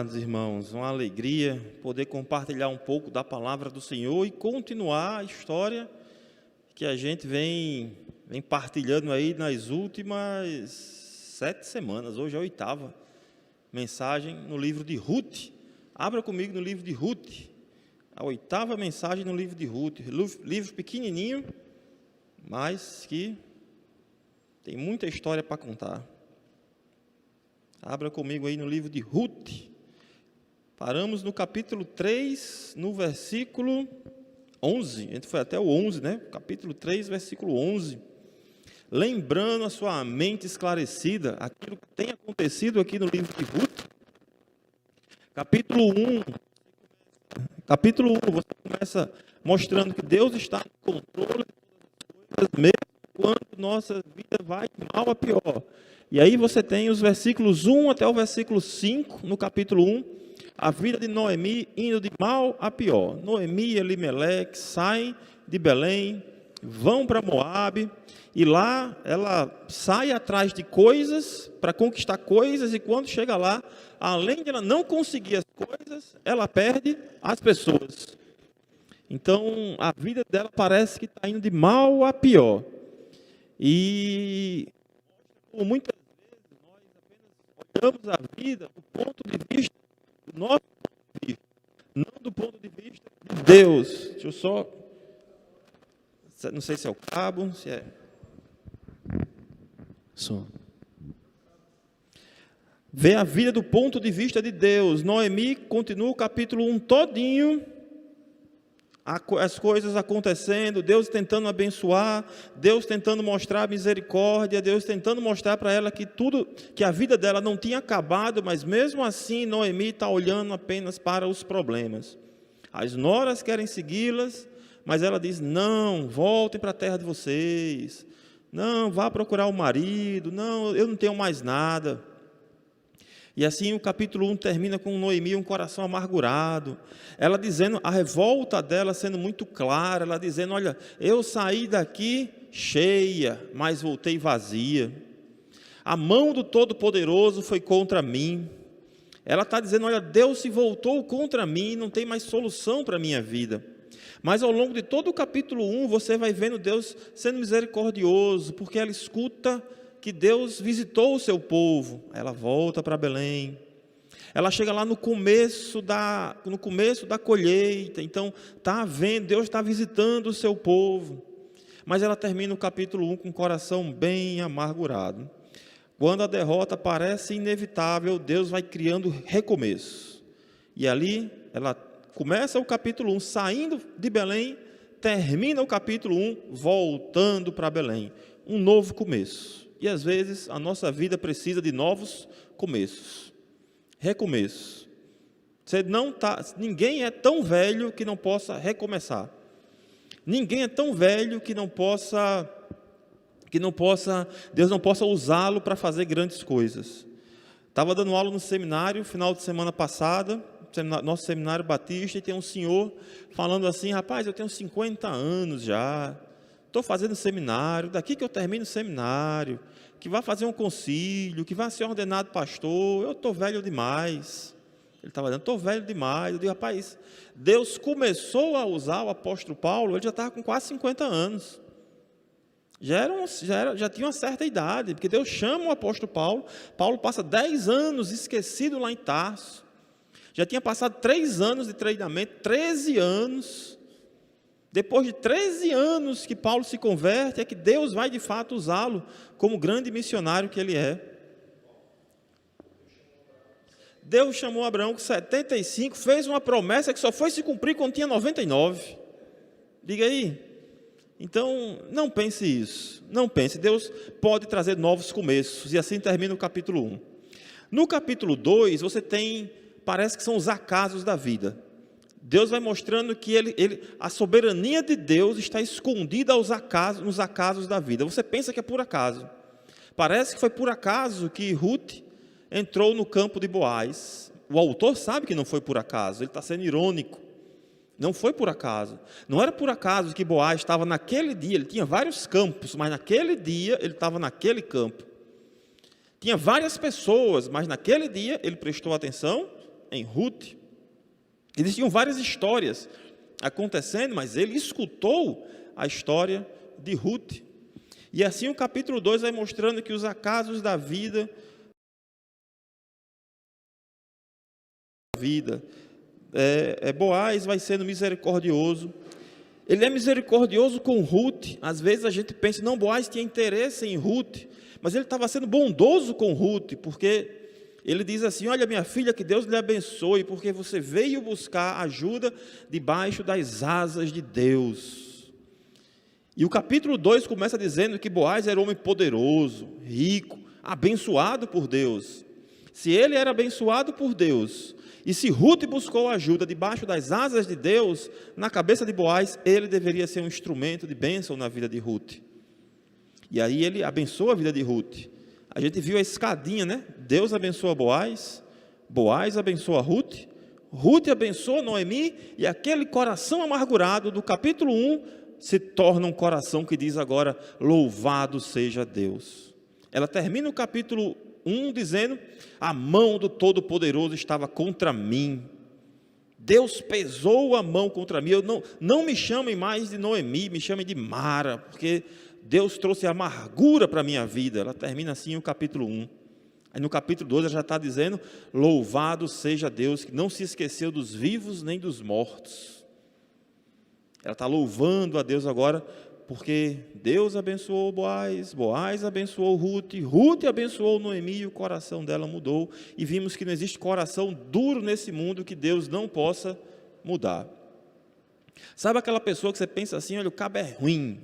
amados irmãos, uma alegria poder compartilhar um pouco da palavra do Senhor e continuar a história que a gente vem partilhando aí nas últimas 7 semanas. Hoje é a 8ª mensagem no livro de Ruth. Abra comigo no livro de Ruth, a 8ª mensagem no livro de Ruth, livro pequenininho, mas que tem muita história para contar. Abra comigo aí no livro de Ruth. Paramos no capítulo 3, no versículo 11. A gente foi até o 11, né? Capítulo 3, versículo 11. Lembrando a sua mente esclarecida, aquilo que tem acontecido aqui no livro de Ruth. Capítulo 1, você começa mostrando que Deus está no controle das coisas, mesmo quando nossa vida vai de mal a pior. E aí você tem os versículos 1 até o versículo 5, no capítulo 1, a vida de Noemi indo de mal a pior. Noemi e Elimeleque saem de Belém, vão para Moabe, e lá ela sai atrás de coisas, para conquistar coisas, e quando chega lá, além de ela não conseguir as coisas, ela perde as pessoas. Então, a vida dela parece que está indo de mal a pior. E muitas vezes nós apenas olhamos a vida do ponto de vista do nosso ponto de vista, não do ponto de vista de Deus. Deixa eu só... Não sei se é o cabo, se é... Som. Vê a vida do ponto de vista de Deus. Noemi continua o capítulo 1 todinho, as coisas acontecendo, Deus tentando abençoar, Deus tentando mostrar misericórdia, Deus tentando mostrar para ela que a vida dela não tinha acabado, mas mesmo assim Noemi está olhando apenas para os problemas. As noras querem segui-las, mas ela diz: não, voltem para a terra de vocês, não, vá procurar o marido, não, eu não tenho mais nada. E assim o capítulo 1 termina com Noemi, um coração amargurado, ela dizendo, a revolta dela sendo muito clara, ela dizendo: olha, eu saí daqui cheia, mas voltei vazia, a mão do Todo-Poderoso foi contra mim. Ela está dizendo: olha, Deus se voltou contra mim, não tem mais solução para a minha vida. Mas ao longo de todo o capítulo 1, você vai vendo Deus sendo misericordioso, porque ela escuta que Deus visitou o seu povo. Ela volta para Belém, ela chega lá no começo da colheita, então está vendo, Deus está visitando o seu povo, mas ela termina o capítulo 1 com o coração bem amargurado. Quando a derrota parece inevitável, Deus vai criando recomeço, e ali ela começa o capítulo 1 saindo de Belém, termina o capítulo 1 voltando para Belém, um novo começo. E às vezes a nossa vida precisa de novos começos, recomeços. Ninguém é tão velho que não possa recomeçar. Ninguém é tão velho que Deus não possa usá-lo para fazer grandes coisas. Estava dando aula no seminário, final de semana passada, nosso seminário batista, e tem um senhor falando assim: rapaz, eu tenho 50 anos já, estou fazendo seminário, daqui que eu termino o seminário, que vai fazer um concílio, que vai ser ordenado pastor, eu estou velho demais. Ele estava dizendo: estou velho demais. Eu digo: rapaz, Deus começou a usar o apóstolo Paulo, ele já estava com quase 50 anos. Já tinha uma certa idade, porque Deus chama o apóstolo Paulo. Paulo passa 10 anos esquecido lá em Tarso. Já tinha passado 3 anos de treinamento, 13 anos. Depois de 13 anos que Paulo se converte, é que Deus vai de fato usá-lo como grande missionário que ele é. Deus chamou Abraão com 75, fez uma promessa que só foi se cumprir quando tinha 99. Diga aí. Então, não pense isso. Não pense. Deus pode trazer novos começos. E assim termina o capítulo 1. No capítulo 2, você tem, parece que são os acasos da vida. Deus vai mostrando que a soberania de Deus está escondida nos acasos da vida. Você pensa que é por acaso. Parece que foi por acaso que Ruth entrou no campo de Boaz. O autor sabe que não foi por acaso, ele está sendo irônico. Não foi por acaso. Não era por acaso que Boaz estava naquele dia, ele tinha vários campos, mas naquele dia ele estava naquele campo. Tinha várias pessoas, mas naquele dia ele prestou atenção em Ruth. Existiam várias histórias acontecendo, mas ele escutou a história de Ruth. E assim o capítulo 2 vai mostrando que os acasos da vida, Boaz vai sendo misericordioso. Ele é misericordioso com Ruth. Às vezes a gente pensa, não, Boaz tinha interesse em Ruth, mas ele estava sendo bondoso com Ruth, porque ele diz assim: olha, minha filha, que Deus lhe abençoe, porque você veio buscar ajuda debaixo das asas de Deus. E o capítulo 2 começa dizendo que Boaz era um homem poderoso, rico, abençoado por Deus. Se ele era abençoado por Deus, e se Ruth buscou ajuda debaixo das asas de Deus, na cabeça de Boaz, ele deveria ser um instrumento de bênção na vida de Ruth. E aí ele abençoa a vida de Ruth. A gente viu a escadinha, né? Deus abençoa Boaz, Boaz abençoa Ruth, Ruth abençoa Noemi, e aquele coração amargurado do capítulo 1 se torna um coração que diz agora: louvado seja Deus. Ela termina o capítulo 1 dizendo: a mão do Todo-Poderoso estava contra mim. Deus pesou a mão contra mim. Não me chamem mais de Noemi, me chamem de Mara, porque Deus trouxe amargura para a minha vida. Ela termina assim o capítulo 1. Aí no capítulo 2 ela já está dizendo: louvado seja Deus, que não se esqueceu dos vivos nem dos mortos. Ela está louvando a Deus agora, porque Deus abençoou Boaz, Boaz abençoou Ruth, Ruth abençoou Noemi, e o coração dela mudou. E vimos que não existe coração duro nesse mundo que Deus não possa mudar. Sabe aquela pessoa que você pensa assim: olha, o cabo é ruim,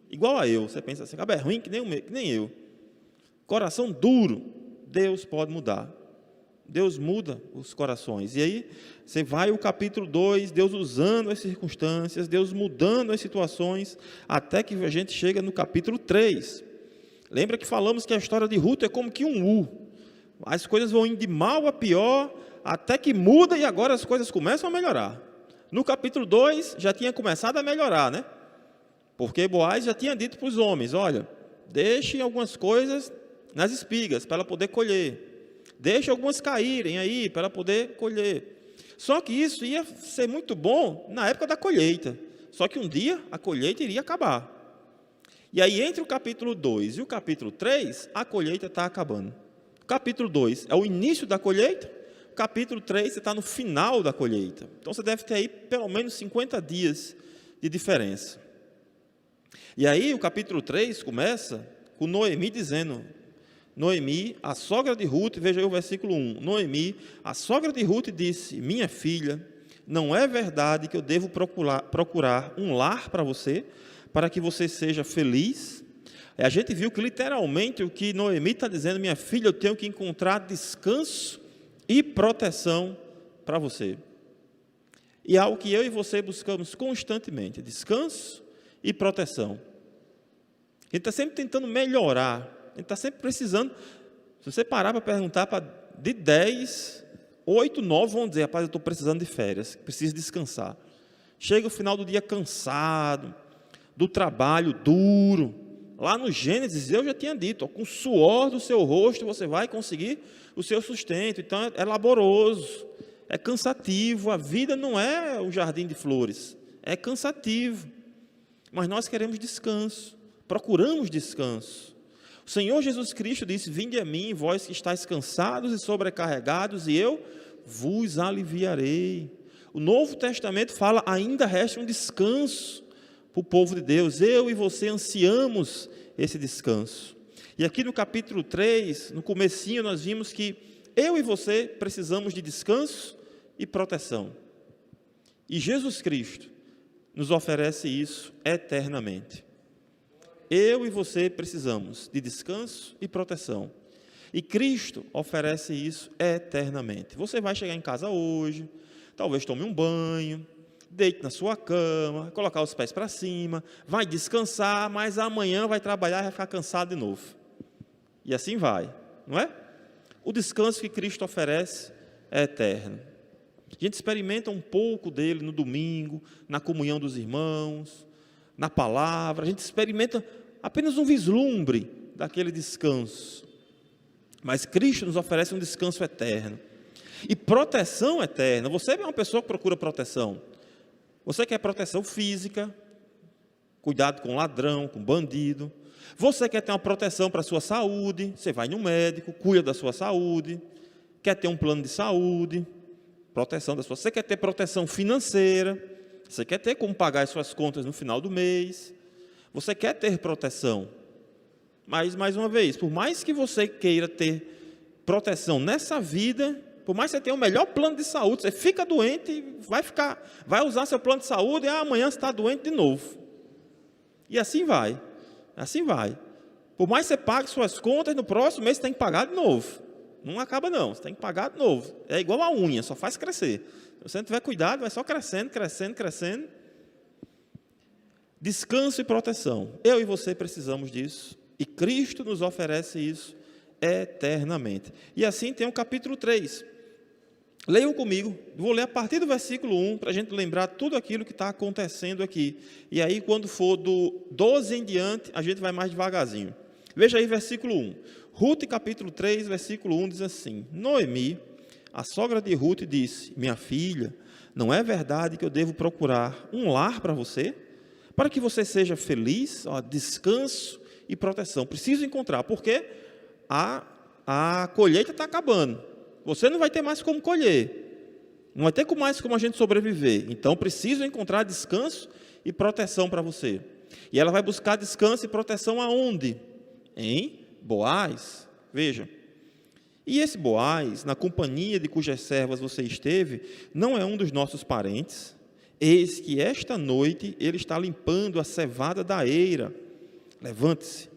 igual a eu. Você pensa assim: o cabo é ruim que nem eu. Coração duro, Deus pode mudar. Deus muda os corações. E aí você vai o capítulo 2, Deus usando as circunstâncias, Deus mudando as situações, até que a gente chega no capítulo 3. Lembra que falamos que a história de Ruth é como que um U. As coisas vão indo de mal a pior, até que muda, e agora as coisas começam a melhorar. No capítulo 2 já tinha começado a melhorar, né? Porque Boaz já tinha dito para os homens: olha, deixem algumas coisas nas espigas para ela poder colher. Deixe algumas caírem aí para ela poder colher. Só que isso ia ser muito bom na época da colheita. Só que um dia a colheita iria acabar. E aí entre o capítulo 2 e o capítulo 3, a colheita está acabando. O capítulo 2 é o início da colheita. O capítulo 3 você está no final da colheita. Então você deve ter aí pelo menos 50 dias de diferença. E aí o capítulo 3 começa com Noemi dizendo... Noemi, a sogra de Ruth, veja aí o versículo 1. Noemi, a sogra de Ruth, disse: minha filha, não é verdade que eu devo procurar um lar para você, para que você seja feliz? A gente viu que literalmente o que Noemi está dizendo: minha filha, eu tenho que encontrar descanso e proteção para você. E é algo que eu e você buscamos constantemente: descanso e proteção. A gente está sempre tentando melhorar. A gente está sempre precisando. Se você parar para perguntar, de 10, 8, 9 vão dizer: rapaz, eu estou precisando de férias, preciso descansar. Chega o final do dia cansado, do trabalho duro. Lá no Gênesis eu já tinha dito: com o suor do seu rosto você vai conseguir o seu sustento. Então é laboroso, é cansativo. A vida não é o jardim de flores, é cansativo. Mas nós queremos descanso, procuramos descanso. O Senhor Jesus Cristo disse: vinde a mim, vós que estáis cansados e sobrecarregados, e eu vos aliviarei. O Novo Testamento fala: ainda resta um descanso para o povo de Deus. Eu e você ansiamos esse descanso. E aqui no capítulo 3, no comecinho, nós vimos que eu e você precisamos de descanso e proteção. E Jesus Cristo nos oferece isso eternamente. Eu e você precisamos de descanso e proteção. E Cristo oferece isso eternamente. Você vai chegar em casa hoje, talvez tome um banho, deite na sua cama, colocar os pés para cima, vai descansar, mas amanhã vai trabalhar e vai ficar cansado de novo. E assim vai, não é? O descanso que Cristo oferece é eterno. A gente experimenta um pouco dele no domingo, na comunhão dos irmãos, na palavra. A gente experimenta apenas um vislumbre daquele descanso. Mas Cristo nos oferece um descanso eterno. E proteção eterna. Você é uma pessoa que procura proteção. Você quer proteção física, cuidado com ladrão, com bandido. Você quer ter uma proteção para a sua saúde, você vai no médico, cuida da sua saúde. Quer ter um plano de saúde, proteção da sua. Você quer ter proteção financeira, você quer ter como pagar as suas contas no final do mês. Você quer ter proteção. Mas, mais uma vez, por mais que você queira ter proteção nessa vida, por mais que você tenha o melhor plano de saúde, você fica doente e vai usar seu plano de saúde e amanhã você está doente de novo. E assim vai. Assim vai. Por mais que você pague suas contas, no próximo mês você tem que pagar de novo. Não acaba não, você tem que pagar de novo. É igual a unha, só faz crescer. Se você não tiver cuidado, vai só crescendo, crescendo, crescendo. Descanso e proteção. Eu e você precisamos disso. E Cristo nos oferece isso eternamente. E assim tem o capítulo 3. Leiam comigo, vou ler a partir do versículo 1, para a gente lembrar tudo aquilo que está acontecendo aqui. E aí, quando for do 12 em diante, a gente vai mais devagarzinho. Veja aí, versículo 1. Ruth, capítulo 3, versículo 1, diz assim: Noemi, a sogra de Ruth, disse: minha filha, não é verdade que eu devo procurar um lar para você? Para que você seja feliz, descanso e proteção. Preciso encontrar, porque a colheita está acabando. Você não vai ter mais como colher. Não vai ter mais como a gente sobreviver. Então, preciso encontrar descanso e proteção para você. E ela vai buscar descanso e proteção aonde? Em Boaz. Veja. E esse Boaz, na companhia de cujas servas você esteve, não é um dos nossos parentes? Eis que esta noite ele está limpando a cevada da eira. Levante-se,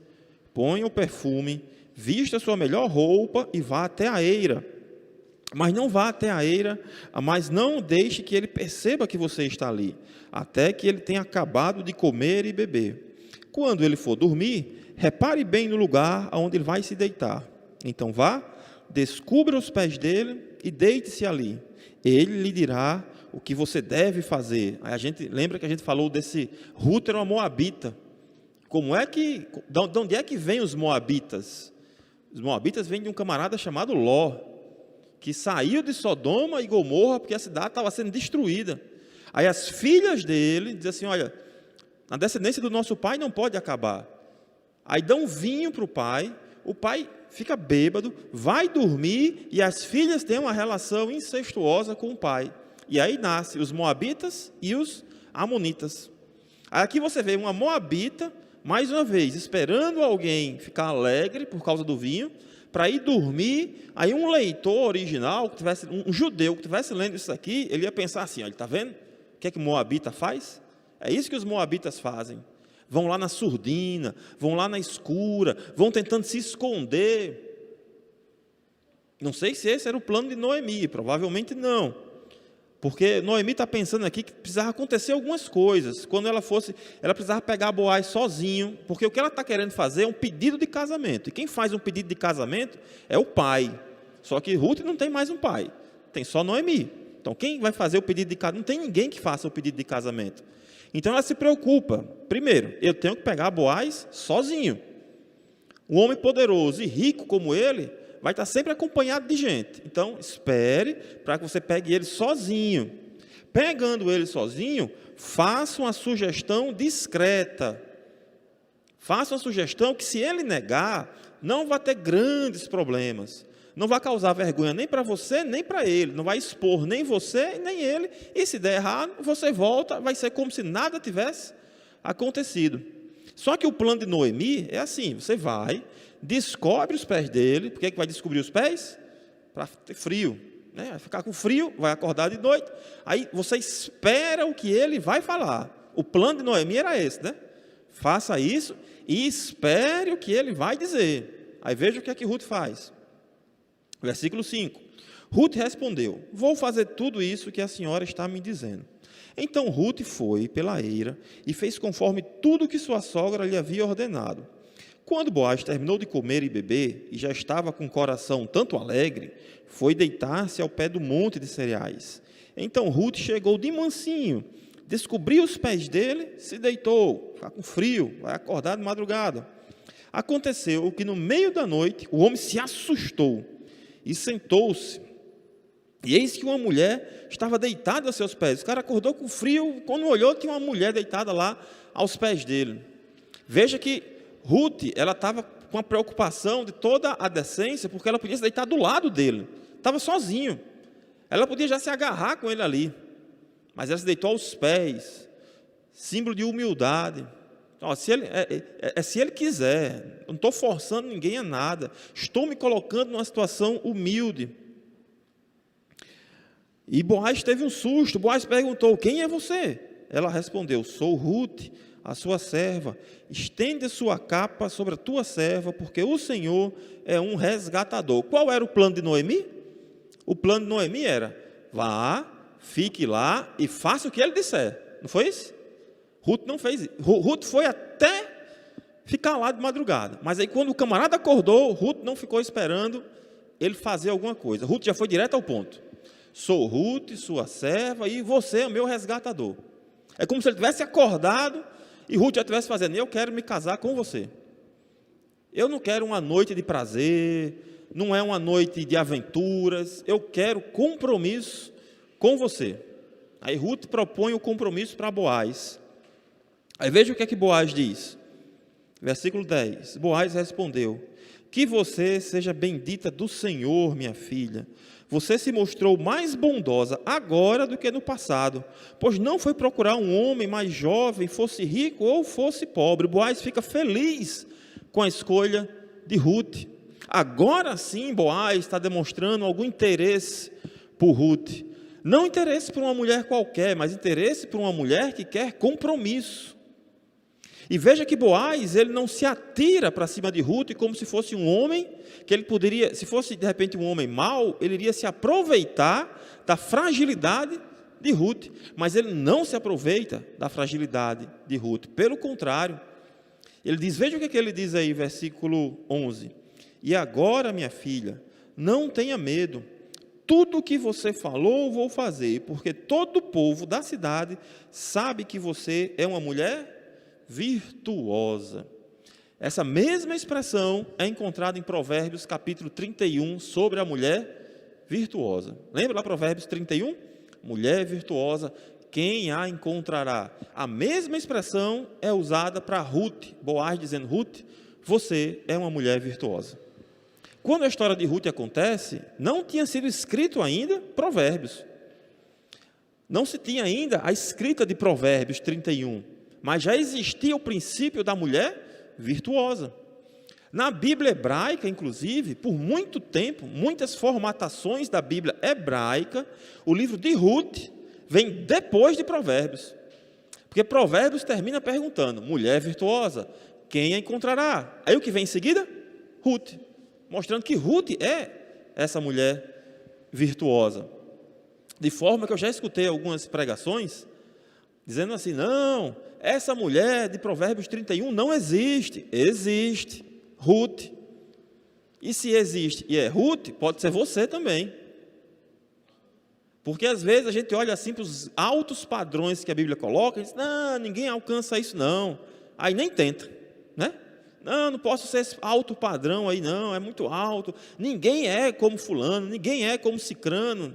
ponha o perfume, vista a sua melhor roupa e vá até a eira. Mas não vá até a eira, mas não deixe que ele perceba que você está ali, até que ele tenha acabado de comer e beber. Quando ele for dormir, repare bem no lugar onde ele vai se deitar. Então vá, descubra os pés dele e deite-se ali. Ele lhe dirá o que você deve fazer. Aí a gente lembra que a gente falou desse Ruth era uma moabita. De onde é que vem os moabitas? Os moabitas vêm de um camarada chamado Ló, que saiu de Sodoma e Gomorra porque a cidade estava sendo destruída. Aí as filhas dele dizem assim: olha, a descendência do nosso pai não pode acabar. Aí dão vinho para o pai fica bêbado, vai dormir e as filhas têm uma relação incestuosa com o pai. E aí nascem os moabitas e os amonitas. Aí aqui você vê uma moabita, mais uma vez, esperando alguém ficar alegre por causa do vinho, para ir dormir. Aí um leitor original, um judeu que estivesse lendo isso aqui, ele ia pensar assim: olha, está vendo o que é que moabita faz? É isso que os moabitas fazem. Vão lá na surdina, vão lá na escura, vão tentando se esconder. Não sei se esse era o plano de Noemi, provavelmente não. Porque Noemi está pensando aqui que precisava acontecer algumas coisas. Quando ela precisava pegar Boaz sozinho, porque o que ela está querendo fazer é um pedido de casamento. E quem faz um pedido de casamento é o pai. Só que Ruth não tem mais um pai, tem só Noemi. Então quem vai fazer o pedido de casamento? Não tem ninguém que faça o pedido de casamento. Então ela se preocupa. Primeiro, eu tenho que pegar Boaz sozinho. Um homem poderoso e rico como ele vai estar sempre acompanhado de gente. Então, espere para que você pegue ele sozinho. Pegando ele sozinho, faça uma sugestão discreta. Faça uma sugestão que, se ele negar, não vai ter grandes problemas. Não vai causar vergonha nem para você, nem para ele. Não vai expor nem você, nem ele. E se der errado, você volta, vai ser como se nada tivesse acontecido. Só que o plano de Noemi é assim: você vai, descobre os pés dele. Por que vai descobrir os pés? Para ter frio, né? Vai ficar com frio, vai acordar de noite. Aí você espera o que ele vai falar. O plano de Noemi era esse, né? Faça isso e espere o que ele vai dizer. Aí veja o que é que Ruth faz. Versículo 5. Ruth respondeu: vou fazer tudo isso que a senhora está me dizendo. Então Ruth foi pela eira e fez conforme tudo que sua sogra lhe havia ordenado. Quando Boaz terminou de comer e beber, e já estava com o coração tanto alegre, foi deitar-se ao pé do monte de cereais. Então Ruth chegou de mansinho, descobriu os pés dele, se deitou, está com frio, vai acordar de madrugada. Aconteceu que no meio da noite o homem se assustou e sentou-se. E eis que uma mulher estava deitada a seus pés. O cara acordou com frio, quando olhou tinha uma mulher deitada lá aos pés dele. Veja que Ruth, ela estava com a preocupação de toda a decência, porque ela podia se deitar do lado dele. Estava sozinho. Ela podia já se agarrar com ele ali. Mas ela se deitou aos pés, símbolo de humildade. Ó, se ele quiser, não estou forçando ninguém a nada, estou me colocando numa situação humilde. E Boaz teve um susto. Boaz perguntou: quem é você? Ela respondeu: sou Ruth, a sua serva. Estende a sua capa sobre a tua serva, porque o Senhor é um resgatador. Qual era o plano de Noemi? O plano de Noemi era: vá, fique lá e faça o que ele disser. Não foi isso? Ruth não fez isso. Ruth foi até ficar lá de madrugada. Mas aí quando o camarada acordou, Ruth não ficou esperando ele fazer alguma coisa. Ruth já foi direto ao ponto. Sou Ruth, sua serva, e você é o meu resgatador. É como se ele tivesse acordado e Ruth já estivesse fazendo: eu quero me casar com você. Eu não quero uma noite de prazer, não é uma noite de aventuras, eu quero compromisso com você. Aí Ruth propõe o compromisso para Boaz. Aí veja o que é que Boaz diz. Versículo 10. Boaz respondeu: que você seja bendita do Senhor, minha filha. Você se mostrou mais bondosa agora do que no passado, pois não foi procurar um homem mais jovem, fosse rico ou fosse pobre. Boaz fica feliz com a escolha de Ruth. Agora sim, Boaz está demonstrando algum interesse por Ruth. Não interesse por uma mulher qualquer, mas interesse por uma mulher que quer compromisso. E veja que Boaz, ele não se atira para cima de Ruth como se fosse um homem, que ele poderia, se fosse de repente um homem mau, ele iria se aproveitar da fragilidade de Ruth, mas ele não se aproveita da fragilidade de Ruth, pelo contrário, ele diz, veja o que ele diz aí, versículo 11, e agora, minha filha, não tenha medo, tudo o que você falou vou fazer, porque todo o povo da cidade sabe que você é uma mulher virtuosa. Essa mesma expressão é encontrada em Provérbios capítulo 31 sobre a mulher virtuosa. Lembra lá Provérbios 31? Mulher virtuosa, quem a encontrará? A mesma expressão é usada para Ruth, Boaz dizendo: Ruth, você é uma mulher virtuosa. Quando a história de Ruth acontece, não tinha sido escrito ainda Provérbios. Não se tinha ainda a escrita de Provérbios 31. Mas já existia o princípio da mulher virtuosa. Na Bíblia hebraica, inclusive, por muito tempo, muitas formatações da Bíblia hebraica, o livro de Ruth vem depois de Provérbios. Porque Provérbios termina perguntando: mulher virtuosa, quem a encontrará? Aí o que vem em seguida? Ruth. Mostrando que Ruth é essa mulher virtuosa. De forma que eu já escutei algumas pregações dizendo assim: não, essa mulher de Provérbios 31 não existe. Existe, Ruth. E se existe e é Ruth, pode ser você também. Porque às vezes a gente olha assim para os altos padrões que a Bíblia coloca e diz: não, ninguém alcança isso não. Aí nem tenta, né? Não posso ser esse alto padrão aí não, é muito alto. Ninguém é como fulano, ninguém é como cicrano.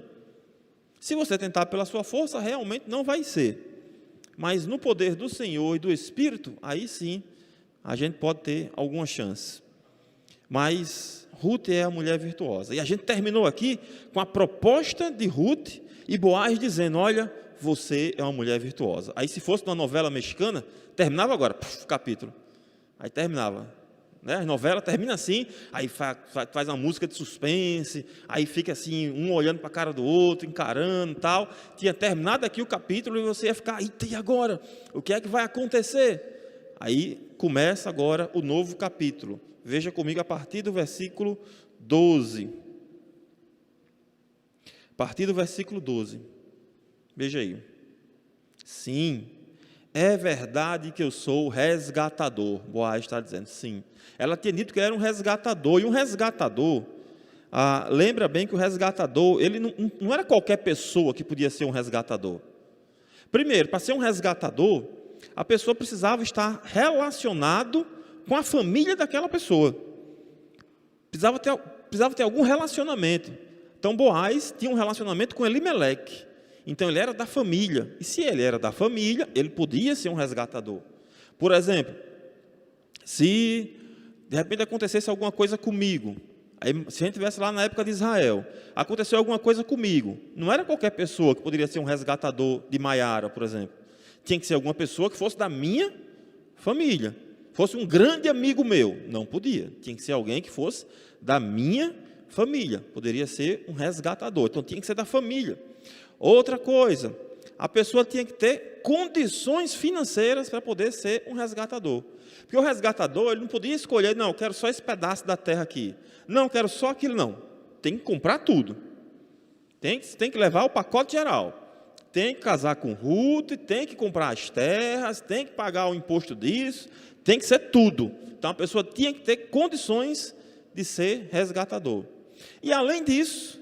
Se você tentar pela sua força, realmente não vai ser. Mas no poder do Senhor e do Espírito, aí sim, a gente pode ter alguma chance. Mas Ruth é a mulher virtuosa. E a gente terminou aqui com a proposta de Ruth e Boaz dizendo: olha, você é uma mulher virtuosa. Aí se fosse uma novela mexicana, terminava agora, capítulo. Aí terminava. Né? A novela termina assim, aí faz uma música de suspense, aí fica assim, um olhando para a cara do outro, encarando, tal. Tinha terminado aqui o capítulo e você ia ficar: eita, e agora? O que é que vai acontecer? Aí começa agora o novo capítulo. Veja comigo a partir do versículo 12. A partir do versículo 12. Veja aí. Sim, é verdade que eu sou o resgatador. Boaz está dizendo, sim. Ela tinha dito que era um resgatador. E um resgatador, lembra bem que o resgatador, ele não era qualquer pessoa que podia ser um resgatador. Primeiro, para ser um resgatador, a pessoa precisava estar relacionado com a família daquela pessoa. Precisava ter algum relacionamento. Então Boaz tinha um relacionamento com Elimeleque. Então ele era da família. E se ele era da família, ele podia ser um resgatador. Por exemplo, se de repente acontecesse alguma coisa comigo, aí, se a gente estivesse lá na época de Israel, aconteceu alguma coisa comigo, não era qualquer pessoa que poderia ser um resgatador de Maiara, por exemplo. Tinha que ser alguma pessoa que fosse da minha família. Fosse um grande amigo meu, não podia. Tinha que ser alguém que fosse da minha família. Poderia ser um resgatador, então tinha que ser da família. Outra coisa, a pessoa tinha que ter condições financeiras para poder ser um resgatador. Porque o resgatador, ele não podia escolher, não, eu quero só esse pedaço da terra aqui. Não, eu quero só aquilo, não. Tem que comprar tudo. Tem que levar o pacote geral. Tem que casar com Ruth, tem que comprar as terras, tem que pagar o imposto disso, tem que ser tudo. Então a pessoa tinha que ter condições de ser resgatador. E além disso,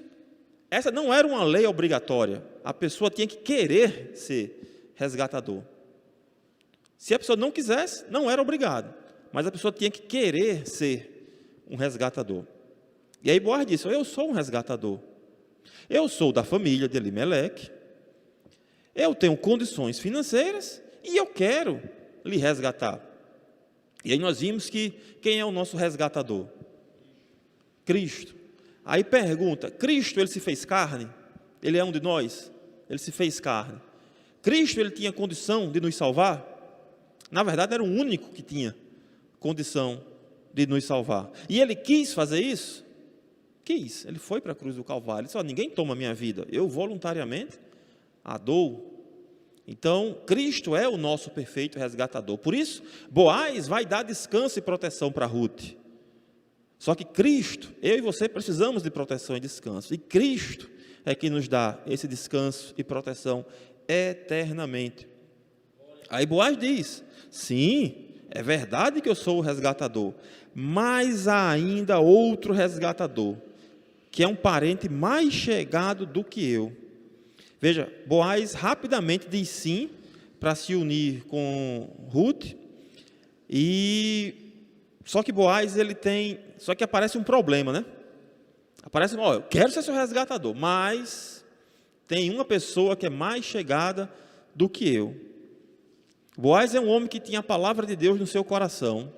essa não era uma lei obrigatória. A pessoa tinha que querer ser resgatador. Se a pessoa não quisesse, não era obrigado. Mas a pessoa tinha que querer ser um resgatador. E aí Boaz disse, eu sou um resgatador. Eu sou da família de Elimeleque. Eu tenho condições financeiras e eu quero lhe resgatar. E aí nós vimos que quem é o nosso resgatador? Cristo. Aí pergunta, Cristo ele se fez carne? Ele é um de nós? Ele se fez carne. Cristo ele tinha condição de nos salvar? Na verdade era o único que tinha condição de nos salvar. E ele quis fazer isso? Quis. Ele foi para a cruz do Calvário. Ele disse, ninguém toma a minha vida. Eu voluntariamente a dou. Então, Cristo é o nosso perfeito resgatador. Por isso, Boaz vai dar descanso e proteção para Ruth. Só que Cristo, eu e você precisamos de proteção e descanso. E Cristo é que nos dá esse descanso e proteção eternamente. Aí Boaz diz, sim, é verdade que eu sou o resgatador, mas há ainda outro resgatador, que é um parente mais chegado do que eu. Veja, Boaz rapidamente diz sim para se unir com Ruth, só que Boaz só que aparece um problema, né? Aparece, eu quero ser seu resgatador, mas tem uma pessoa que é mais chegada do que eu. Boaz é um homem que tinha a palavra de Deus no seu coração,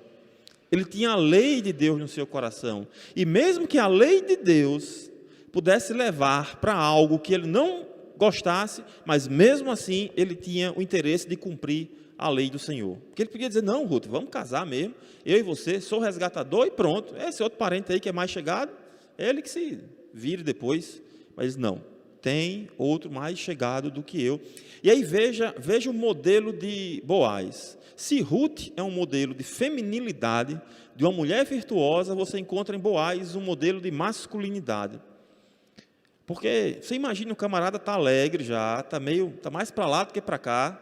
ele tinha a lei de Deus no seu coração, e mesmo que a lei de Deus pudesse levar para algo que ele não gostasse, mas mesmo assim ele tinha o interesse de cumprir a lei do Senhor. Porque ele podia dizer, não, Ruth, vamos casar mesmo, eu e você, sou resgatador e pronto, esse outro parente aí que é mais chegado, ele que se vire depois, mas não, tem outro mais chegado do que eu. E aí veja o modelo de Boaz. Se Ruth é um modelo de feminilidade, de uma mulher virtuosa, você encontra em Boaz um modelo de masculinidade. Porque você imagina o camarada está alegre já, está mais para lá do que para cá.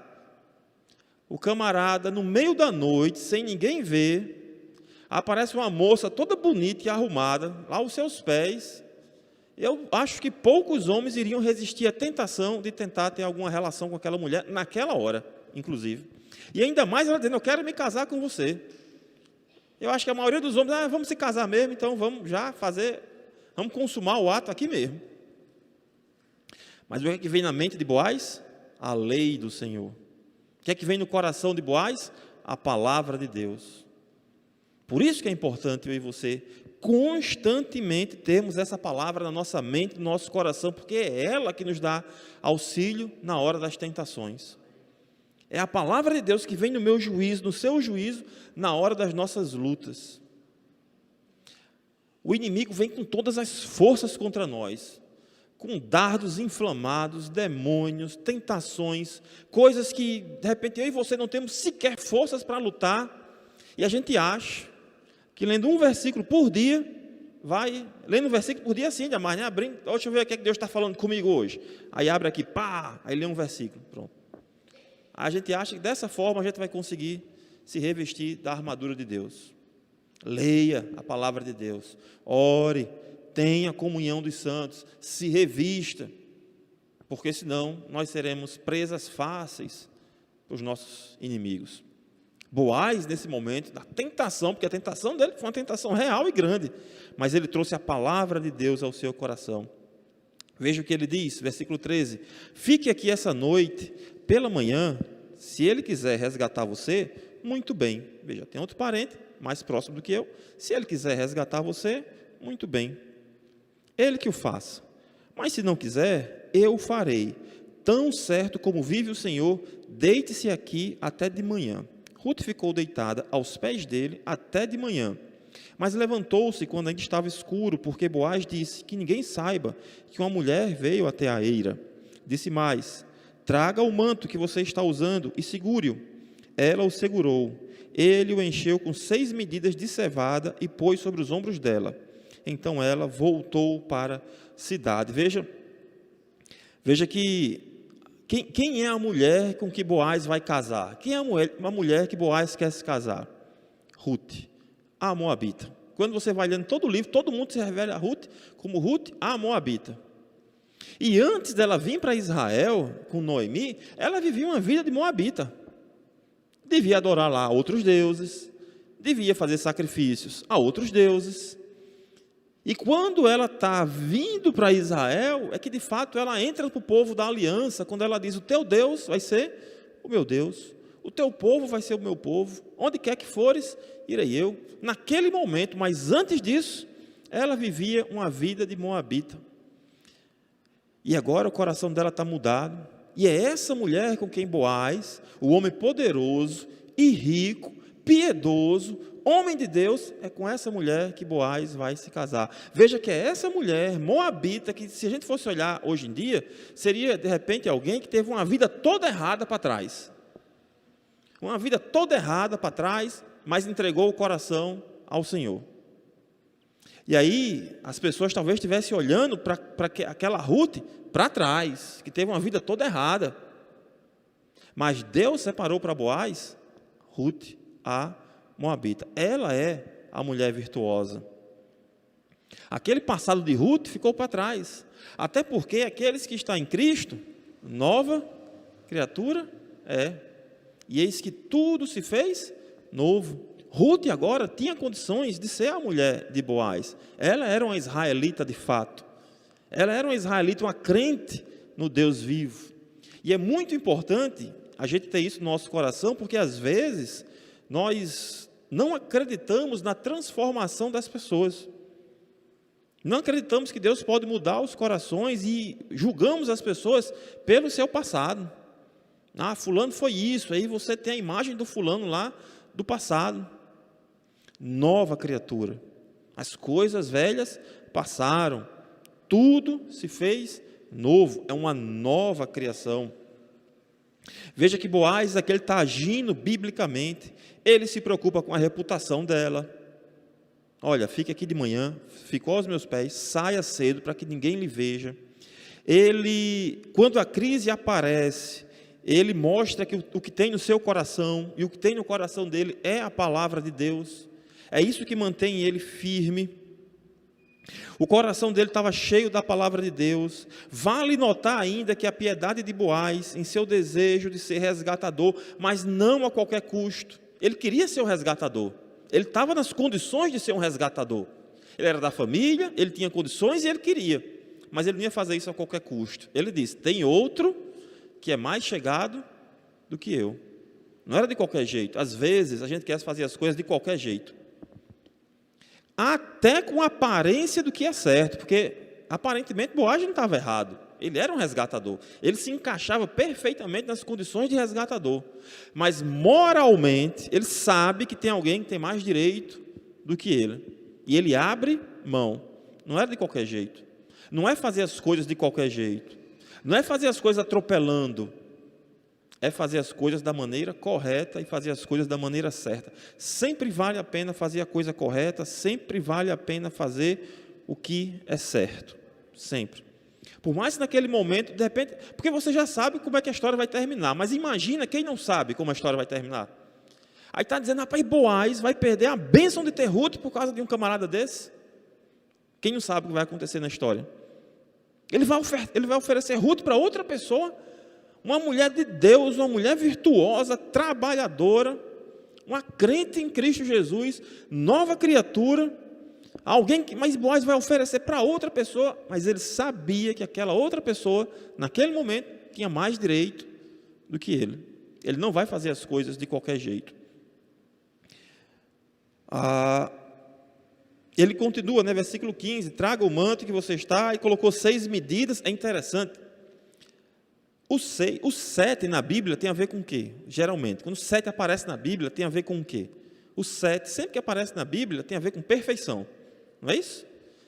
O camarada, no meio da noite, sem ninguém ver, aparece uma moça toda bonita e arrumada, lá aos seus pés. Eu acho que poucos homens iriam resistir à tentação de tentar ter alguma relação com aquela mulher, naquela hora, inclusive. E ainda mais ela dizendo, eu quero me casar com você. Eu acho que a maioria dos homens, vamos se casar mesmo, então vamos já vamos consumar o ato aqui mesmo. Mas o que é que vem na mente de Boaz? A lei do Senhor. O que é que vem no coração de Boaz? A palavra de Deus. Por isso que é importante eu e você constantemente termos essa palavra na nossa mente, no nosso coração, porque é ela que nos dá auxílio na hora das tentações. É a palavra de Deus que vem no meu juízo, no seu juízo, na hora das nossas lutas. O inimigo vem com todas as forças contra nós, com dardos inflamados, demônios, tentações, coisas que, de repente, eu e você não temos sequer forças para lutar, e a gente acha que lendo um versículo por dia, lendo um versículo por dia assim, mais, né? Abrindo, deixa eu ver o que Deus está falando comigo hoje. Aí abre aqui, aí lê um versículo, pronto. A gente acha que dessa forma a gente vai conseguir se revestir da armadura de Deus. Leia a palavra de Deus, ore, tenha comunhão dos santos, se revista, porque senão nós seremos presas fáceis para os nossos inimigos. Boaz, nesse momento da tentação, porque a tentação dele foi uma tentação real e grande, mas ele trouxe a palavra de Deus ao seu coração. Veja o que ele diz, versículo 13: fique aqui essa noite, pela manhã, se ele quiser resgatar você, muito bem. Veja, tem outro parente mais próximo do que eu. Se ele quiser resgatar você, muito bem. Ele que o faça. Mas se não quiser, eu o farei. Tão certo como vive o Senhor, deite-se aqui até de manhã. Ruth ficou deitada aos pés dele até de manhã. Mas levantou-se quando ainda estava escuro, porque Boaz disse: que ninguém saiba que uma mulher veio até a eira. Disse mais: traga o manto que você está usando e segure-o. Ela o segurou. Ele o encheu com 6 medidas de cevada e pôs sobre os ombros dela. Então ela voltou para a cidade. Veja que quem é a mulher com que Boaz vai casar? Quem é a mulher que Boaz quer se casar? Ruth, a moabita. Quando você vai lendo todo o livro, todo mundo se revela a Ruth como Ruth, a moabita. E antes dela vir para Israel com Noemi, ela vivia uma vida de moabita. Devia adorar lá outros deuses, devia fazer sacrifícios a outros deuses. E quando ela está vindo para Israel, é que de fato ela entra para o povo da aliança, quando ela diz: o teu Deus vai ser o meu Deus, o teu povo vai ser o meu povo, onde quer que fores, irei eu. Naquele momento, mas antes disso, ela vivia uma vida de moabita. E agora o coração dela está mudado, e é essa mulher com quem Boaz, o homem poderoso e rico, piedoso, homem de Deus, é com essa mulher que Boaz vai se casar. Veja que é essa mulher moabita, que se a gente fosse olhar hoje em dia, seria de repente alguém que teve uma vida toda errada para trás. Uma vida toda errada para trás, mas entregou o coração ao Senhor. E aí, as pessoas talvez estivessem olhando para aquela Ruth para trás, que teve uma vida toda errada. Mas Deus separou para Boaz Ruth, a moabita. Ela é a mulher virtuosa. Aquele passado de Ruth ficou para trás. Até porque aqueles que estão em Cristo, nova criatura é. E eis que tudo se fez novo. Ruth agora tinha condições de ser a mulher de Boaz. Ela era uma israelita de fato. Ela era uma israelita, uma crente no Deus vivo. E é muito importante a gente ter isso no nosso coração, porque às vezes nós não acreditamos na transformação das pessoas. Não acreditamos que Deus pode mudar os corações e julgamos as pessoas pelo seu passado. Ah, fulano foi isso, aí você tem a imagem do fulano lá do passado. Nova criatura. As coisas velhas passaram, tudo se fez novo, é uma nova criação. Veja que Boaz aqui está agindo biblicamente, ele se preocupa com a reputação dela. Olha, fique aqui de manhã, ficou aos meus pés, saia cedo para que ninguém lhe veja. Ele, quando a crise aparece, ele mostra que o que tem no seu coração, e o que tem no coração dele é a palavra de Deus. É isso que mantém ele firme. O coração dele estava cheio da palavra de Deus. Vale notar ainda que a piedade de Boaz, em seu desejo de ser resgatador, mas não a qualquer custo. Ele queria ser um resgatador. Ele estava nas condições de ser um resgatador. Ele era da família, ele tinha condições e ele queria. Mas ele não ia fazer isso a qualquer custo. Ele disse: tem outro que é mais chegado do que eu. Não era de qualquer jeito. Às vezes a gente quer fazer as coisas de qualquer jeito. Até com a aparência do que é certo, porque aparentemente Boaz não estava errado. Ele era um resgatador. Ele se encaixava perfeitamente nas condições de resgatador. Mas moralmente, ele sabe que tem alguém que tem mais direito do que ele. E ele abre mão. Não era de qualquer jeito. Não é fazer as coisas de qualquer jeito. Não é fazer as coisas atropelando. É fazer as coisas da maneira correta e fazer as coisas da maneira certa. Sempre vale a pena fazer a coisa correta, sempre vale a pena fazer o que é certo. Sempre. Por mais que naquele momento, de repente, porque você já sabe como é que a história vai terminar, mas imagina quem não sabe como a história vai terminar. Aí está dizendo: rapaz, Boaz vai perder a bênção de ter Ruth por causa de um camarada desse? Quem não sabe o que vai acontecer na história? Ele vai oferecer Ruth para outra pessoa, uma mulher de Deus, uma mulher virtuosa, trabalhadora, uma crente em Cristo Jesus, nova criatura, alguém que, mas Boaz vai oferecer para outra pessoa, mas ele sabia que aquela outra pessoa, naquele momento, tinha mais direito do que ele. Ele não vai fazer as coisas de qualquer jeito. Ele continua, né, versículo 15, traga o manto que você está, e colocou 6 medidas. É interessante. O 7 na Bíblia tem a ver com o quê? Geralmente, quando o 7 aparece na Bíblia, tem a ver com o quê? O 7, sempre que aparece na Bíblia, tem a ver com perfeição. Não é isso?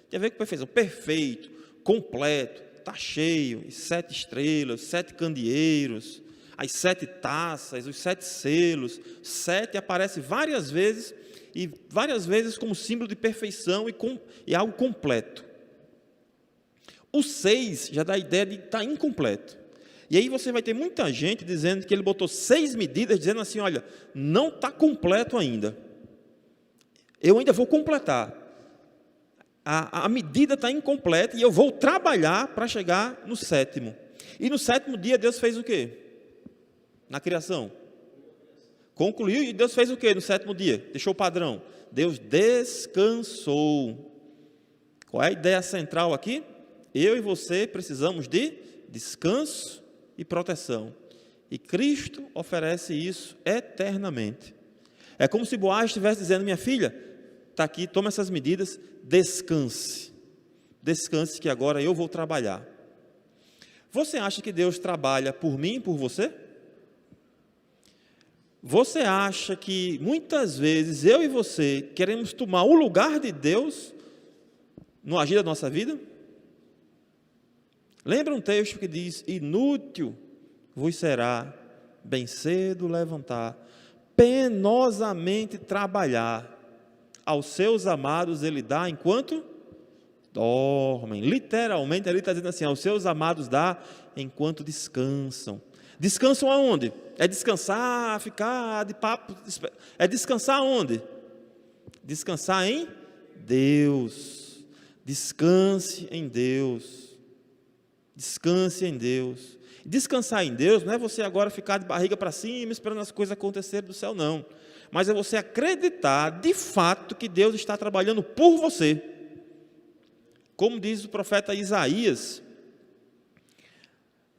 Tem a ver com perfeição. Perfeito, completo, está cheio, 7 estrelas, 7 candeeiros, as 7 taças, os 7 selos. 7 aparece várias vezes, e várias vezes como símbolo de perfeição e algo completo. O 6 já dá a ideia de estar incompleto. E aí você vai ter muita gente dizendo que ele botou 6 medidas, dizendo assim, olha, não está completo ainda. Eu ainda vou completar. A medida está incompleta e eu vou trabalhar para chegar no 7º. E no 7º dia Deus fez o quê? Na criação. Concluiu, e Deus fez o quê no 7º dia? Deixou o padrão. Deus descansou. Qual é a ideia central aqui? Eu e você precisamos de descanso e proteção. E Cristo oferece isso eternamente. É como se Boaz estivesse dizendo, minha filha, está aqui, toma essas medidas, descanse. Descanse que agora eu vou trabalhar. Você acha que Deus trabalha por mim e por você? Você acha que muitas vezes eu e você queremos tomar o lugar de Deus no agir da nossa vida? Lembra um texto que diz, inútil vos será bem cedo levantar, penosamente trabalhar, aos seus amados ele dá enquanto dormem. Literalmente ele está dizendo assim, aos seus amados dá enquanto descansam. Descansam aonde? É descansar, ficar de papo, é descansar aonde? Descansar em Deus. Descanse em Deus. Descanse em Deus. Descansar em Deus não é você agora ficar de barriga para cima esperando as coisas acontecerem do céu, não. Mas é você acreditar de fato que Deus está trabalhando por você. Como diz o profeta Isaías,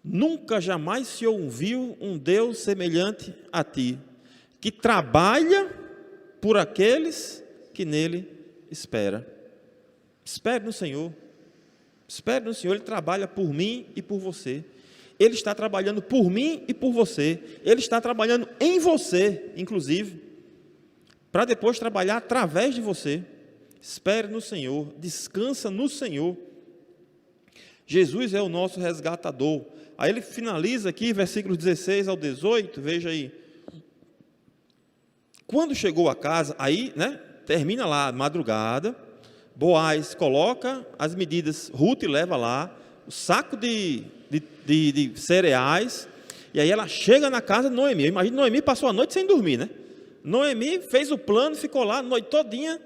nunca jamais se ouviu um Deus semelhante a ti, que trabalha por aqueles que nele esperam. Espere no Senhor. Espere no Senhor, Ele trabalha por mim e por você. Ele está trabalhando por mim e por você. Ele está trabalhando em você, inclusive, para depois trabalhar através de você. Espere no Senhor, descansa no Senhor. Jesus é o nosso resgatador. Aí ele finaliza aqui, versículos 16 ao 18, veja aí. Quando chegou a casa, aí, né, termina lá, madrugada, Boaz coloca as medidas, Ruth leva lá, o saco de cereais, e aí ela chega na casa de Noemi. Eu imagino, Noemi passou a noite sem dormir, né? Noemi fez o plano, ficou lá a noite todinha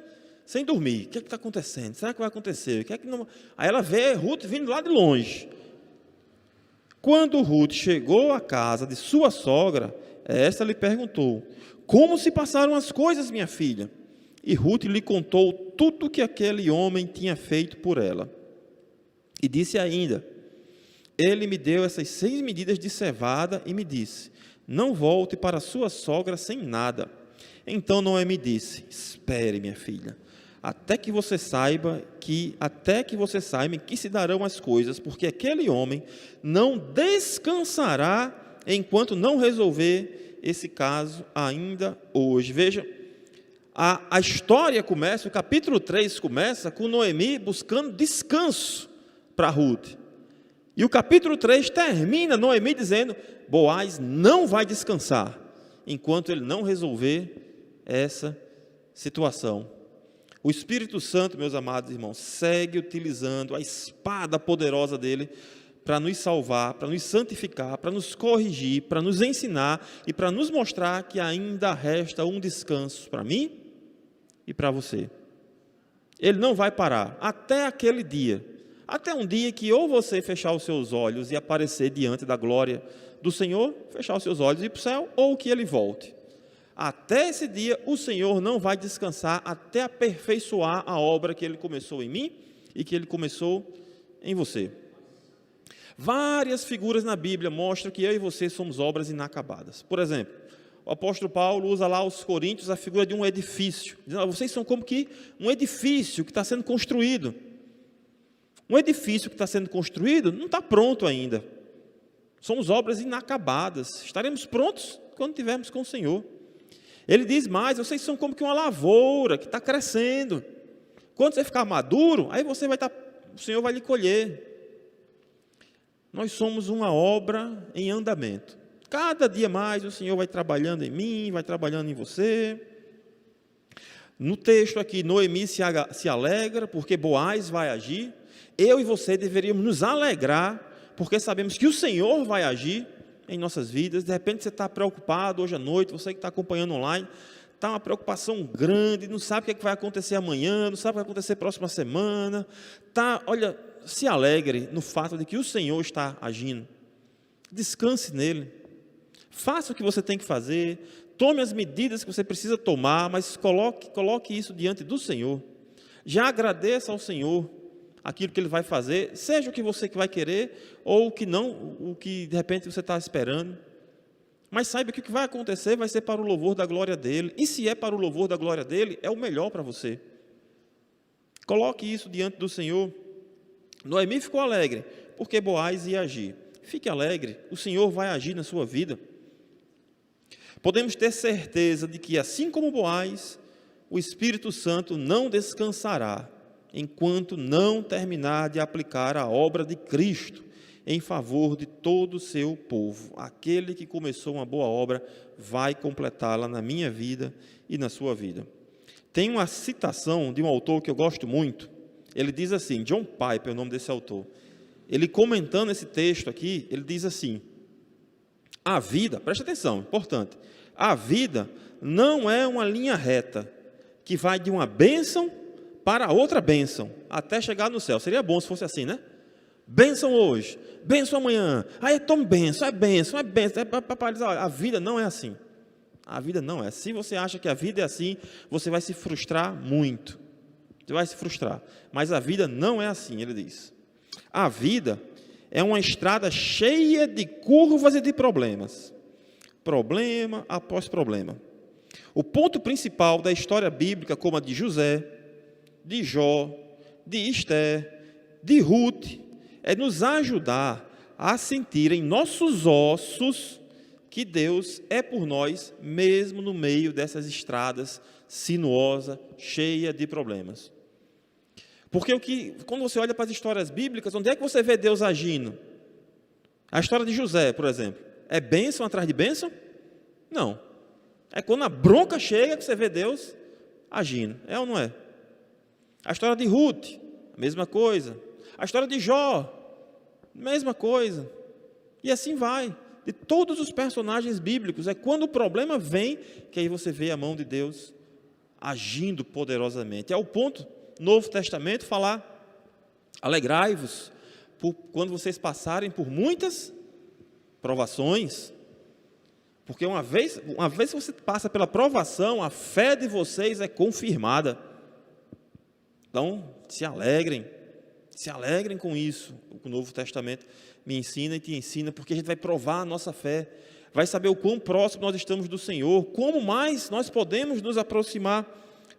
sem dormir. O que é que está acontecendo? Será que vai acontecer? O que é que não... Aí ela vê Ruth vindo lá de longe. Quando Ruth chegou à casa de sua sogra, esta lhe perguntou, como se passaram as coisas, minha filha? E Ruth lhe contou tudo o que aquele homem tinha feito por ela. E disse ainda, ele me deu essas 6 medidas de cevada e me disse, não volte para sua sogra sem nada. Então Noemi disse, espere, minha filha, até que você saiba que se darão as coisas, porque aquele homem não descansará enquanto não resolver esse caso ainda hoje. Veja, a história começa, o capítulo 3 começa com Noemi buscando descanso para Ruth. E o capítulo 3 termina Noemi dizendo, Boaz não vai descansar enquanto ele não resolver essa situação. O Espírito Santo, meus amados irmãos, segue utilizando a espada poderosa dele para nos salvar, para nos santificar, para nos corrigir, para nos ensinar e para nos mostrar que ainda resta um descanso para mim e para você. Ele não vai parar até aquele dia, até um dia que ou você fechar os seus olhos e aparecer diante da glória do Senhor, fechar os seus olhos e ir para o céu, ou que ele volte. Até esse dia, o Senhor não vai descansar até aperfeiçoar a obra que Ele começou em mim e que Ele começou em você. Várias figuras na Bíblia mostram que eu e você somos obras inacabadas. Por exemplo, o apóstolo Paulo usa lá aos Coríntios a figura de um edifício. Dizendo, vocês são como que um edifício que está sendo construído. Um edifício que está sendo construído não está pronto ainda. Somos obras inacabadas. Estaremos prontos quando estivermos com o Senhor. Ele diz mais, vocês são como que uma lavoura que está crescendo. Quando você ficar maduro, aí você vai estar, o Senhor vai lhe colher. Nós somos uma obra em andamento. Cada dia mais o Senhor vai trabalhando em mim, vai trabalhando em você. No texto aqui, Noemi se alegra porque Boaz vai agir. Eu e você deveríamos nos alegrar porque sabemos que o Senhor vai agir em nossas vidas. De repente você está preocupado hoje à noite, você que está acompanhando online, está uma preocupação grande, não sabe o que vai acontecer amanhã, não sabe o que vai acontecer próxima semana. Olha, se alegre no fato de que o Senhor está agindo. Descanse nele. Faça o que você tem que fazer, tome as medidas que você precisa tomar, mas coloque isso diante do Senhor. Já agradeça ao Senhor aquilo que Ele vai fazer, seja o que você vai querer, ou o que não, o que de repente você está esperando. Mas saiba que o que vai acontecer vai ser para o louvor da glória dEle, e se é para o louvor da glória dEle, é o melhor para você. Coloque isso diante do Senhor. Noemi ficou alegre, porque Boaz ia agir. Fique alegre, o Senhor vai agir na sua vida. Podemos ter certeza de que, assim como Boaz, o Espírito Santo não descansará enquanto não terminar de aplicar a obra de Cristo em favor de todo o seu povo. Aquele que começou uma boa obra vai completá-la na minha vida e na sua vida. Tem uma citação de um autor que eu gosto muito. Ele diz assim, John Piper é o nome desse autor. Ele comentando esse texto aqui, ele diz assim, a vida, preste atenção, importante, a vida não é uma linha reta que vai de uma bênção para outra bênção, até chegar no céu. Seria bom se fosse assim, né? Bênção hoje, bênção amanhã, aí toma bênção, é bênção, é bênção. A vida não é assim. A vida não é. Se você acha que a vida é assim, você vai se frustrar muito. Você vai se frustrar. Mas a vida não é assim, ele diz. A vida é uma estrada cheia de curvas e de problemas. Problema após problema. O ponto principal da história bíblica, como a de José, de Jó, de Esther, de Ruth, é nos ajudar a sentir em nossos ossos que Deus é por nós, mesmo no meio dessas estradas sinuosas, cheias de problemas. Porque quando você olha para as histórias bíblicas, onde é que você vê Deus agindo? A história de José, por exemplo, é bênção atrás de bênção? Não. É quando a bronca chega que você vê Deus agindo. É ou não é? A história de Ruth, a mesma coisa. A história de Jó, mesma coisa. E assim vai. De todos os personagens bíblicos, é quando o problema vem que aí você vê a mão de Deus agindo poderosamente. É o ponto, Novo Testamento, falar, alegrai-vos quando vocês passarem por muitas provações. Porque uma vez que você passa pela provação, a fé de vocês é confirmada. Então, se alegrem com isso. O Novo Testamento me ensina e te ensina, porque a gente vai provar a nossa fé, vai saber o quão próximo nós estamos do Senhor, como mais nós podemos nos aproximar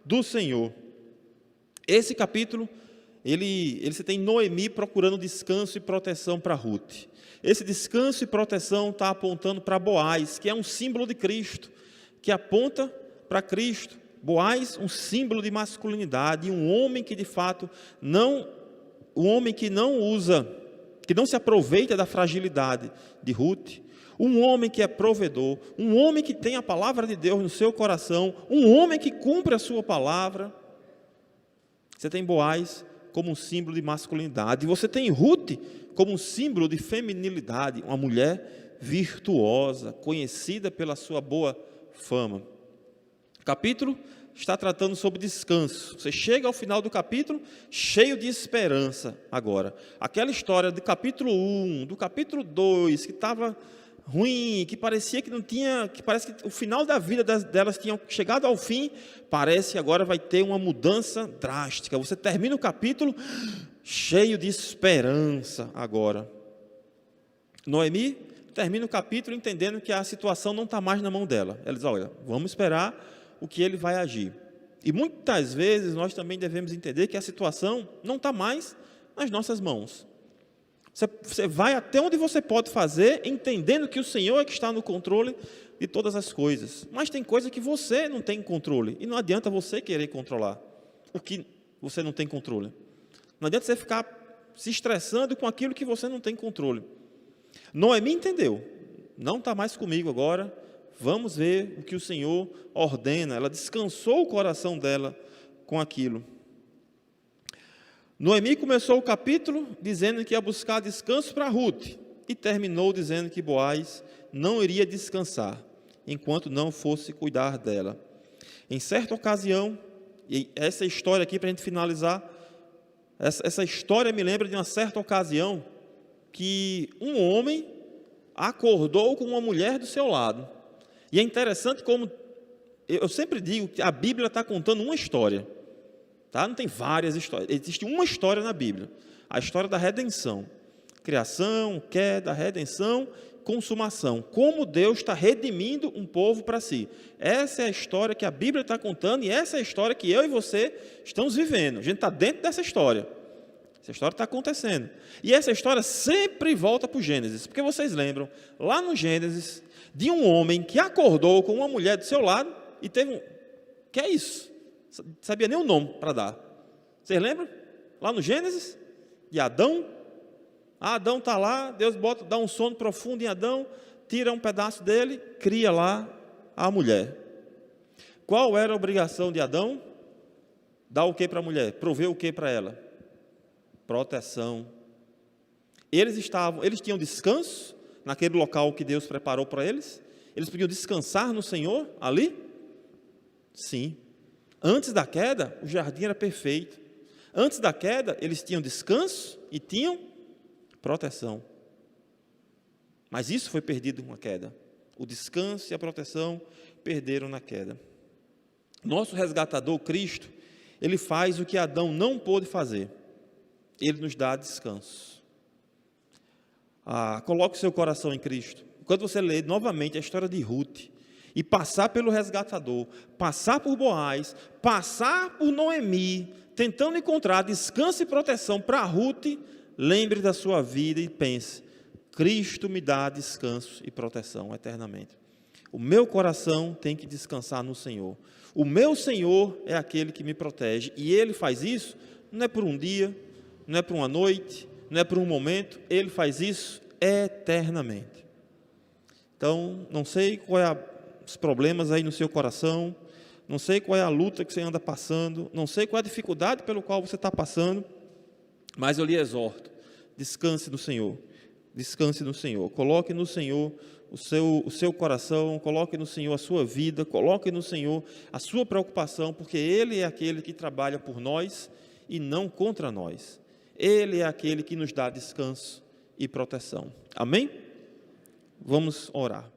do Senhor. Esse capítulo, você tem Noemi procurando descanso e proteção para Ruth. Esse descanso e proteção está apontando para Boaz, que é um símbolo de Cristo, que aponta para Cristo. Boaz, um símbolo de masculinidade, um homem que de fato um homem que não se aproveita da fragilidade de Ruth, um homem que é provedor, um homem que tem a palavra de Deus no seu coração, um homem que cumpre a sua palavra. Você tem Boaz como um símbolo de masculinidade, e você tem Ruth como um símbolo de feminilidade, uma mulher virtuosa, conhecida pela sua boa fama. O capítulo está tratando sobre descanso. Você chega ao final do capítulo cheio de esperança agora. Aquela história do capítulo 1, do capítulo 2, que estava ruim, que parecia que não tinha, que parece que o final da vida delas tinha chegado ao fim, parece que agora vai ter uma mudança drástica. Você termina o capítulo cheio de esperança agora. Noemi termina o capítulo entendendo que a situação não está mais na mão dela. Ela diz, olha, vamos esperar o que ele vai agir. E muitas vezes nós também devemos entender que a situação não está mais nas nossas mãos. Você vai até onde você pode fazer, entendendo que o Senhor é que está no controle de todas as coisas. Mas tem coisa que você não tem controle. E não adianta você querer controlar o que você não tem controle. Não adianta você ficar se estressando com aquilo que você não tem controle. Noemi entendeu. Não está mais comigo agora. Vamos ver o que o Senhor ordena. Ela descansou o coração dela com aquilo. Noemi começou o capítulo dizendo que ia buscar descanso para Ruth e terminou dizendo que Boaz não iria descansar enquanto não fosse cuidar dela. Em certa ocasião, e essa história aqui para a gente finalizar, essa história me lembra de uma certa ocasião que um homem acordou com uma mulher do seu lado. E é interessante como, eu sempre digo que a Bíblia está contando uma história. Tá? Não tem várias histórias, existe uma história na Bíblia, a história da redenção, criação, queda, redenção, consumação, como Deus está redimindo um povo para si. Essa é a história que a Bíblia está contando e essa é a história que eu e você estamos vivendo. A gente está dentro dessa história, essa história está acontecendo, e essa história sempre volta para o Gênesis, porque vocês lembram, lá no Gênesis, de um homem que acordou com uma mulher do seu lado e teve que é isso? Sabia nem o nome para dar. Vocês lembram? Lá no Gênesis, de Adão. Adão está lá, Deus dá um sono profundo em Adão, tira um pedaço dele, cria lá a mulher. Qual era a obrigação de Adão? Dar o que para a mulher? Prover o que para ela? Proteção. Eles tinham descanso naquele local que Deus preparou para eles? Eles podiam descansar no Senhor ali? Sim. Antes da queda, o jardim era perfeito. Antes da queda, eles tinham descanso e tinham proteção. Mas isso foi perdido com a queda. O descanso e a proteção perderam na queda. Nosso resgatador, Cristo, ele faz o que Adão não pôde fazer. Ele nos dá descanso. Coloque o seu coração em Cristo. Quando você lê novamente a história de Ruth, e passar pelo resgatador, passar por Boaz, passar por Noemi, tentando encontrar descanso e proteção para Ruth, lembre da sua vida e pense, Cristo me dá descanso e proteção eternamente. O meu coração tem que descansar no Senhor. O meu Senhor é aquele que me protege, e Ele faz isso, não é por um dia, não é por uma noite, não é por um momento, Ele faz isso eternamente. Então, não sei qual é os problemas aí no seu coração, não sei qual é a luta que você anda passando, não sei qual é a dificuldade pelo qual você está passando, mas eu lhe exorto, descanse no Senhor, coloque no Senhor o seu coração, coloque no Senhor a sua vida, coloque no Senhor a sua preocupação, porque Ele é aquele que trabalha por nós e não contra nós, Ele é aquele que nos dá descanso e proteção, amém? Vamos orar.